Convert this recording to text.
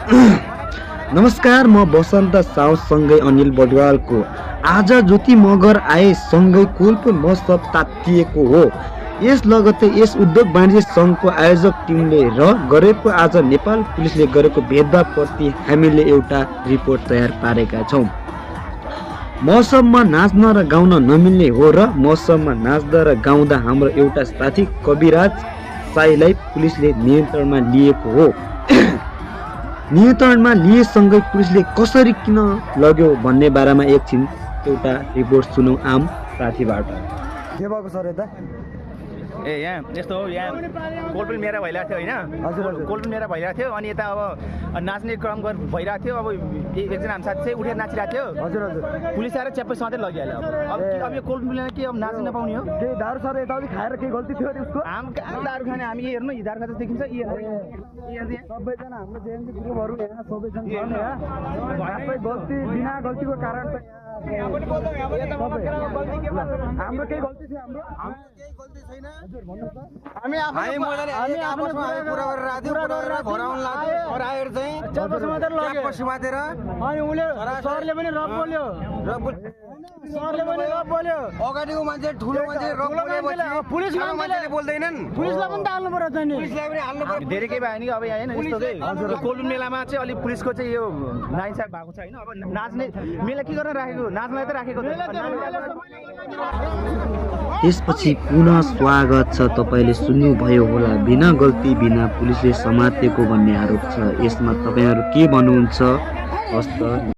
नमस्कार, म बसन्त साउसँगै अनिल बडवालको आज ज्योति मगर आए सँगै कोलपुर महोत्सव तातिएको हो। यस लगत्तै यस उद्योग वाणिज्य सङ्घको आयोजक टिमले र गरेको आज नेपाल पुलिसले गरेको भेदभावप्रति हामीले एउटा रिपोर्ट तयार पारेका छौँ। मौसममा नाच्न र गाउन नमिल्ने हो र मौसममा नाच्दा र गाउँदा हाम्रो एउटा साथी कविराज साईलाई पुलिसले नियन्त्रणमा लिएको हो। नियन्त्रणमा लिएसँगै पुलिसले कसरी किन लग्यो भन्ने बारेमा एकछिन एउटा रिपोर्ट सुनौँ आम साथीबाट। के भएको सर यता? यहाँ यस्तो हो, यहाँ कोलपुर मेरा भइरहेको थियो होइन। हजुर कोलपुर मेरा भइरहेको थियो अनि यता अब नाच्ने क्रम भइरहेको थियो। अब एकजना हाम्रो साथी चाहिँ उठेर नाचिरहेको थियो। हजुर पुलिस आएर च्याप्पै सधैँ लगिहाल्यो। अब यो कोलपुर मेला के अब नाच्न नपाउने हो? केही दारू सर यताउति खाएर केही गल्ती थियो अरे उसको? हामी कहाँ दारू खाने, हामी हेर्नु हिदार खाँदा देखिन्छ। सबैजना हाम्रो जेएनजी ग्रुपहरू यहाँ सबैजना छन् यहाँ। आफै गल्ती बिना गल्तीको कारण त हाम्रो केही गल्ती थियो? हाम्रो केही गल्ती छैन। हजुर भन्नुहोस् त। हामी मजाले आपसमा कुरा गरेर आथ्यौँ, कुरा गरेर भराउन लाग्यो। हराएर चाहिँ च्याप्प समातेर अनि उले सरले पनि रब बोल्यो। सरले पनि रब बोल्यो। अगाडिको मान्छे ठुलो मान्छे रब बोलेपछि पुलिस मान्छेले बोल्दैनन्। पुलिसलाई पनि त हाल्नु पर्यो चाहिँ नि। पुलिसलाई पनि हाल्नु पर्यो। धेरै केही भयो नि अब यहाँ होइन। यस्तो चाहिँ कोलपुर मेलामा चाहिँ अलिक पुलिसको चाहिँ यो नाइन्साफ भएको छ होइन। अब नाच्ने मेला के गर्न राखेको? नाच्नलाई त राखेको त। त्यसपछि पुनः स्वागत छ। तपाईँले सुन्नुभयो होला, बिना गल्ती बिना पुलिसले समातेको भन्ने आरोप छ। यसमा तपाईँहरू के भन्नुहुन्छ? हस्त